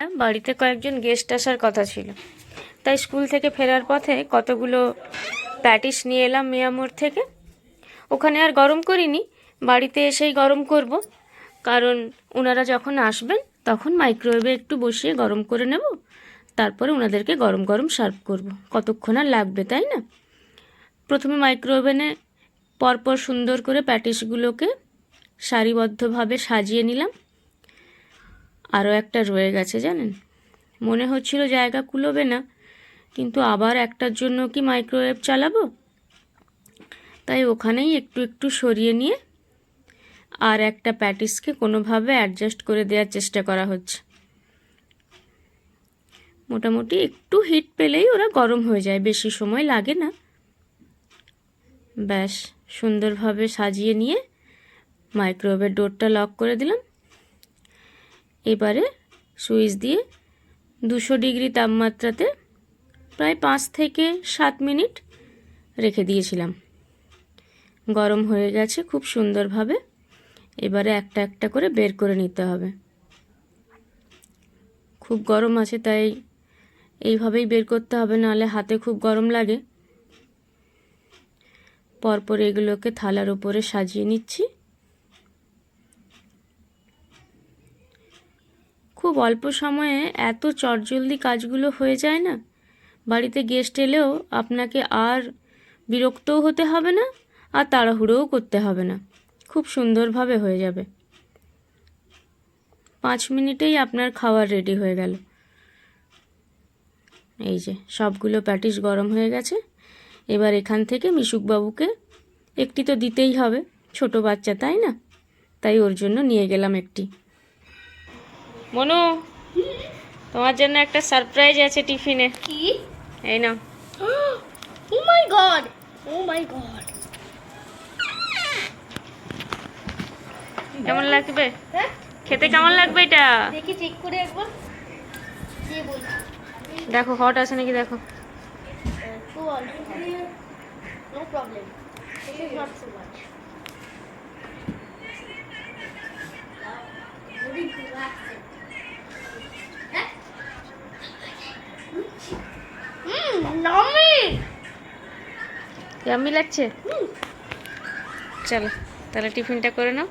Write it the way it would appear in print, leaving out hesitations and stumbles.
বাড়িতে কয়েকজন গেস্ট আসার কথা ছিল, তাই স্কুল থেকে ফেরার পথে কতগুলো প্যাটিস নিয়ে এলাম মিয়ামোড় থেকে। ওখানে আর গরম করিনি, বাড়িতে এসেই গরম করব, কারণ ওনারা যখন আসবেন তখন মাইক্রোওয়েভে একটু বসিয়ে গরম করে নেব, তারপরে ওনাদেরকে গরম গরম সার্ভ করব। কতক্ষণ আর লাগবে, তাই না? প্রথমে মাইক্রোওভেনে পরপর সুন্দর করে প্যাটিসগুলোকে সারিবদ্ধভাবে সাজিয়ে নিলাম। আরও একটা রয়ে গেছে জানেন, মনে হচ্ছিল জায়গা কুলোবে না, কিন্তু আবার একটার জন্য কি মাইক্রোওয়েভ চালাবো, তাই ওখানেই একটু একটু সরিয়ে নিয়ে আর একটা প্যাটিসকে কোনোভাবে অ্যাডজাস্ট করে দেওয়ার চেষ্টা করা হচ্ছে। মোটামুটি একটু হিট পেলেই ওরা গরম হয়ে যায়, বেশি সময় লাগে না। ব্যাস সুন্দরভাবে সাজিয়ে নিয়ে মাইক্রোওয়েভের ডোরটা লক করে দিলাম। এবারে সুইচ দিয়ে 200 ডিগ্রি তাপমাত্রাতে প্রায় 5 থেকে 7 মিনিট রেখে দিয়েছিলাম। গরম হয়ে গেছে খুব সুন্দরভাবে। এবারে একটা একটা করে বের করে নিতে হবে। খুব গরম আছে, তাই এইভাবেই বের করতে হবে, নাহলে হাতে খুব গরম লাগে। পরপর এগুলোকে থালার উপরে সাজিয়ে নিচ্ছি। খুব অল্প সময়ে এত চটজলদি কাজগুলো হয়ে যায় না, বাড়িতে গেস্ট এলেও আপনাকে আর বিরক্তও হতে হবে না, আর তাড়াহুড়োও করতে হবে না, খুব সুন্দরভাবে হয়ে যাবে। 5 মিনিটেই আপনার খাবার রেডি হয়ে গেল। এই যে সবগুলো প্যাটিস গরম হয়ে গেছে। এবার এখান থেকে মিশুকবাবুকে একটি তো দিতেই হবে, ছোট বাচ্চা তাই না, তাই ওর জন্য নিয়ে গেলাম একটি। মনু, তোমার জন্য একটা সারপ্রাইজ আছে টিফিনে। কি? এই নাও। ও মাই গড, ও মাই গড। কেমন লাগবে হ্যাঁ, খেতে? কেমন লাগবে এটা? দেখি চেক করে একবার। দিয়ে বলছি। দেখো হট আছে নাকি দেখো। Too also no problem, this is not so much. Very relaxing. নামি ইয়াম্মি লাগছে। চলো তাহলে টিফিনটা করে নাও।